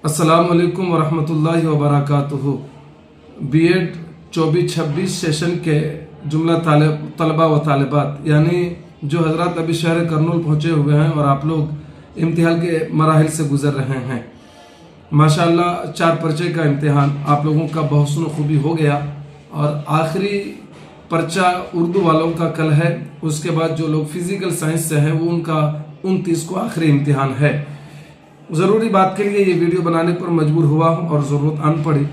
अस्सलाम वालेकुम वरहमतुल्लाहि वबरकातुहू। बीएड 24-26 सेशन के जुमला तलबा व तालिबात यानी जो हजरत अभी शहर करनूल पहुँचे हुए हैं और आप लोग इम्तिहान के मराहिल से गुजर रहे हैं, माशाअल्लाह 4 पर्चे का इम्तिहान आप लोगों का बहुसन खूबी हो गया और आखिरी पर्चा उर्दू वालों का कल है। उसके बाद जो लोग फिजिकल साइंस से हैं वो उनका 29 को आखिरी इम्तिहान है। ज़रूरी बात के लिए ये वीडियो बनाने पर मजबूर हुआ हूँ और ज़रूरत आन पड़ी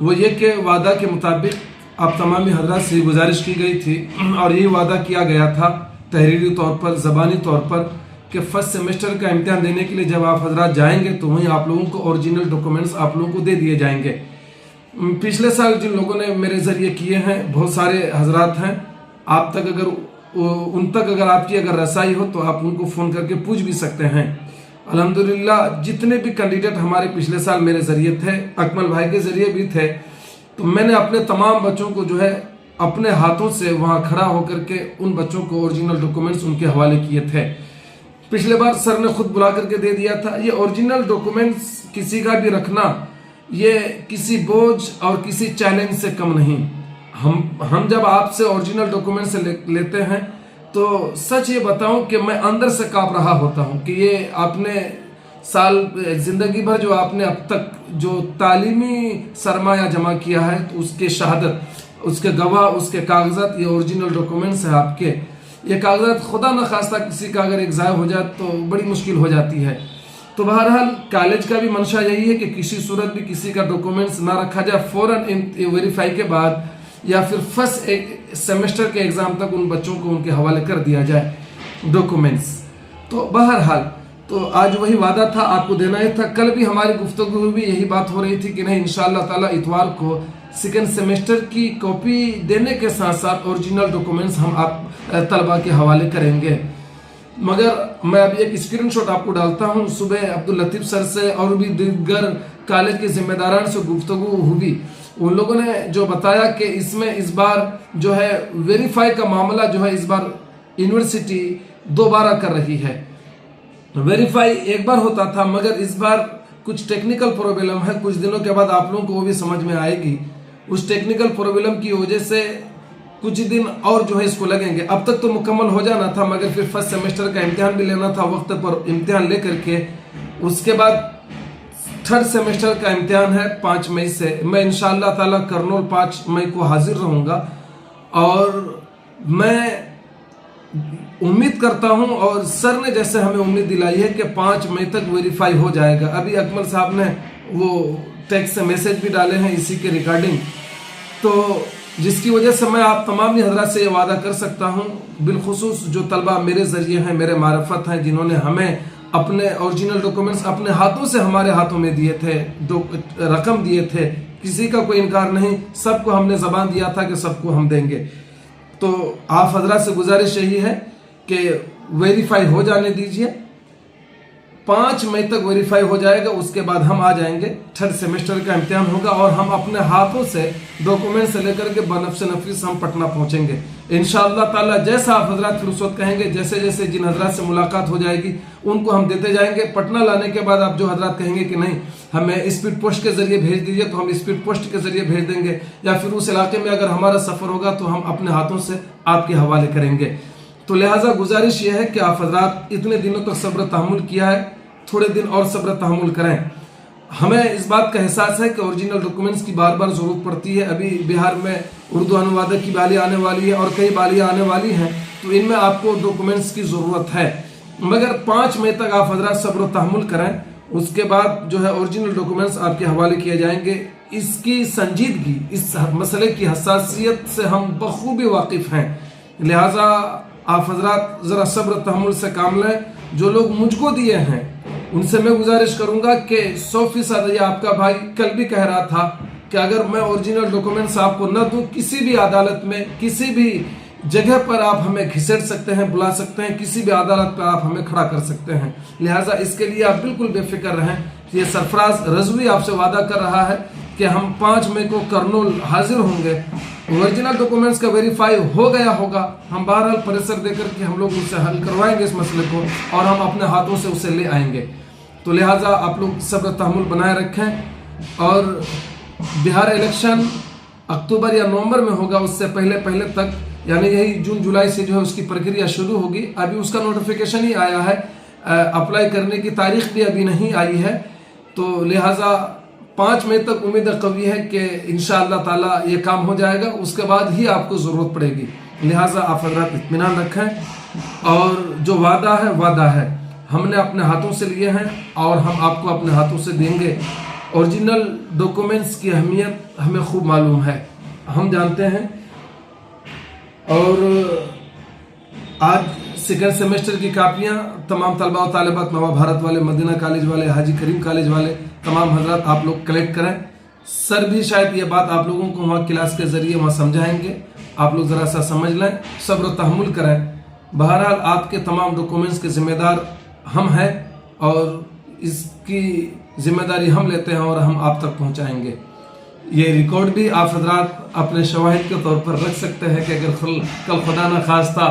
वो ये कि वादा के मुताबिक आप तमामी हजरात से गुजारिश की गई थी और यही वादा किया गया था तहरीरी तौर पर, ज़बानी तौर पर कि फर्स्ट सेमेस्टर का इम्तिहान देने के लिए जब आप हजरात जाएंगे तो वहीं आप लोगों को ओरिजिनल डॉक्यूमेंट्स आप लोगों को दे दिए जाएंगे। पिछले साल जिन लोगों ने मेरे ज़रिए किए हैं बहुत सारे हजरात हैं, आप तक अगर उन तक अगर आपकी अगर रसाई हो तो आप उनको फ़ोन करके पूछ भी सकते हैं। अल्हम्दुलिल्लाह जितने भी कैंडिडेट हमारे पिछले साल मेरे ज़रिए थे, अकमल भाई के ज़रिए भी थे, तो मैंने अपने तमाम बच्चों को जो है अपने हाथों से वहाँ खड़ा होकर के उन बच्चों को ओरिजिनल डॉक्यूमेंट्स उनके हवाले किए थे। पिछले बार सर ने खुद बुला करके दे दिया था। ये ओरिजिनल डॉक्यूमेंट्स किसी का भी रखना ये किसी बोझ और किसी चैलेंज से कम नहीं। हम जब आपसे ओरिजिनल डॉक्यूमेंट्स लेते हैं तो सच ये बताऊं कि मैं अंदर से कांप रहा होता हूं कि ये आपने साल जिंदगी भर जो आपने अब तक जो तालीमी सरमाया जमा किया है तो उसके शहादत, उसके गवाह, उसके कागजात, ये ओरिजिनल डॉक्यूमेंट्स है आपके। ये कागजात खुदा न खास्ता किसी का अगर एक ज़ाया हो जाए तो बड़ी मुश्किल हो जाती है। तो बहरहाल कॉलेज का भी मंशा यही है कि किसी सूरत भी किसी का डॉक्यूमेंट्स ना रखा जाए, फ़ौरन वेरीफाई के बाद या फिर फर्स्ट सेमेस्टर के एग्ज़ाम तक उन बच्चों को उनके हवाले कर दिया जाए डॉक्यूमेंट्स। तो बहरहाल तो आज वही वादा था, आपको देना ही था। कल भी हमारी गुफ्तगू में भी यही बात हो रही थी कि नहीं इंशाअल्लाह ताला इतवार को सेकेंड सेमेस्टर की कॉपी देने के साथ साथ ओरिजिनल डॉक्यूमेंट्स हम आप तलबा के हवाले करेंगे। मगर मैं अभी एक स्क्रीनशॉट आपको डालता हूँ। सुबह अब्दुल लतीफ़ सर से और भी दीगर कॉलेज के जिम्मेदारान से गुफ्तगू हुई, उन लोगों ने जो बताया कि इसमें इस बार जो है वेरीफाई का मामला जो है इस बार यूनिवर्सिटी दोबारा कर रही है। वेरीफाई एक बार होता था मगर इस बार कुछ टेक्निकल प्रॉब्लम है, कुछ दिनों के बाद आप लोगों को वो भी समझ में आएगी। उस टेक्निकल प्रॉब्लम की वजह से कुछ दिन और जो है इसको लगेंगे। अब तक तो मुकम्मल हो जाना था मगर फिर फर्स्ट सेमेस्टर का इम्तिहान भी लेना था वक्त पर इम्तिहान ले करके। उसके बाद थर्ड सेमेस्टर का इम्तिहान है 5 मई से। मैं इंशाअल्लाह ताला करनूल 5 मई को हाजिर रहूँगा और मैं उम्मीद करता हूँ और सर ने जैसे हमें उम्मीद दिलाई है कि 5 मई तक वेरीफाई हो जाएगा। अभी अकमल साहब ने वो टेक्स्ट से मैसेज भी डाले हैं इसी के रिगार्डिंग, तो जिसकी वजह से मैं आप तमाम हजरात से ये वादा कर सकता हूँ, बिलखुसूस जो तलबा मेरे ज़रिए हैं, मेरे मारफत हैं, जिन्होंने हमें अपने ओरिजिनल डॉक्यूमेंट्स अपने हाथों से हमारे हाथों में दिए थे, रकम दिए थे, किसी का कोई इनकार नहीं, सबको हमने ज़बान दिया था कि सबको हम देंगे। तो आप हजरात से गुजारिश यही है कि वेरीफाई हो जाने दीजिए। 5 मई तक वेरीफाई हो जाएगा, उसके बाद हम आ जाएंगे, थर्ड सेमेस्टर का इम्तिहान होगा और हम अपने हाथों से डॉक्यूमेंट से लेकर के बनफ़्स नफीस हम पटना पहुंचेंगे इंशाअल्लाह ताला। जैसा आप हजरात फिर उस वक्त कहेंगे, जैसे जैसे जिन हजरात से मुलाकात हो जाएगी उनको हम देते जाएंगे। पटना लाने के बाद आप जो हजरात कहेंगे कि नहीं हमें स्पीड पोस्ट के जरिए भेज दीजिए तो हम स्पीड पोस्ट के जरिए भेज देंगे, या फिर उस इलाके में अगर हमारा सफ़र होगा तो हम अपने हाथों से आपके हवाले करेंगे। तो लिहाजा गुजारिश यह है कि आप हजरात इतने दिनों तक सब्र तहम्मुल किया है, थोड़े दिन और सब्र तहम्मुल करें। हमें इस बात का एहसास है कि ओरिजिनल डॉक्यूमेंट्स की बार बार ज़रूरत पड़ती है। अभी बिहार में उर्दू अनुवादक की बाली आने वाली है और कई बालियाँ आने वाली हैं, तो इनमें आपको डॉक्यूमेंट्स की ज़रूरत है। मगर 5 मई तक आप हजरात सब्र तहम्मुल करें, उसके बाद जो है ओरिजिनल डॉक्यूमेंट्स आपके हवाले किए जाएंगे। इसकी संजीदगी, इस मसले की हसासियत से हम बखूबी वाकिफ़ हैं, लिहाजा आप हजरात ज़रा सब्र तहम्मुल से काम लें। जो लोग मुझको दिए हैं उनसे मैं गुजारिश करूंगा कि 100% ये आपका भाई कल भी कह रहा था कि अगर मैं ओरिजिनल डॉक्यूमेंट्स आपको न दूं, किसी भी अदालत में किसी भी जगह पर आप हमें घिसेट सकते हैं, बुला सकते हैं, किसी भी अदालत पर आप हमें खड़ा कर सकते हैं। लिहाजा इसके लिए आप बिल्कुल बेफिक्र रहें। ये सरफराज रजवी आपसे वादा कर रहा है कि हम 5 मई को करनूल हाजिर होंगे। ओरिजिनल डॉक्यूमेंट्स का वेरीफाई हो गया होगा, हम बहरहाल प्रेशर देकर के हम लोग उससे हल करवाएंगे इस मसले को और हम अपने हाथों से उसे ले आएंगे। तो लिहाजा आप लोग सब्र तहम्मुल बनाए रखें। और बिहार इलेक्शन अक्टूबर या नवंबर में होगा, उससे पहले पहले तक, यानी यही जून जुलाई से जो है उसकी प्रक्रिया शुरू होगी। अभी उसका नोटिफिकेशन ही आया है, अप्लाई करने की तारीख भी अभी नहीं आई है। तो लिहाजा 5 मई तक उम्मीद कवी है कि इंशाअल्लाह ताला ये काम हो जाएगा, उसके बाद ही आपको ज़रूरत पड़ेगी। लिहाजा आप हज़रात इत्मीनान रखें, और जो वादा है वादा है, हमने अपने हाथों से लिए हैं और हम आपको अपने हाथों से देंगे। ओरिजिनल डॉक्यूमेंट्स की अहमियत हमें खूब मालूम है, हम जानते हैं। और आज सेकेंड सेमेस्टर की कापियाँ तमाम तलबा और तालिबात, नवा भारत वाले, मदीना कॉलेज वाले, हाजी करीम कॉलेज वाले, तमाम हजरात आप लोग कलेक्ट करें। सर भी शायद ये बात आप लोगों को वहाँ क्लास के ज़रिए वहाँ समझाएंगे, आप लोग ज़रा सा समझ लें, सब्र तहम्मुल करें। बहरहाल आपके तमाम डॉक्यूमेंट्स के ज़िम्मेदार हम हैं और इसकी ज़िम्मेदारी हम लेते हैं और हम आप तक पहुँचाएंगे। ये रिकॉर्ड भी आप हजरात अपने शवाहिद के तौर पर रख सकते हैं कि अगर कल खुदा न खास्ता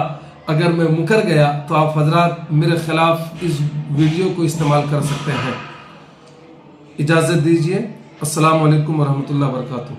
अगर मैं मुकर गया तो आप हजरात मेरे खिलाफ इस वीडियो को इस्तेमाल कर सकते हैं। इजाज़त दीजिए। अस्सलाम वालेकुम वरहमतुल्लाहि वबरकातुहू।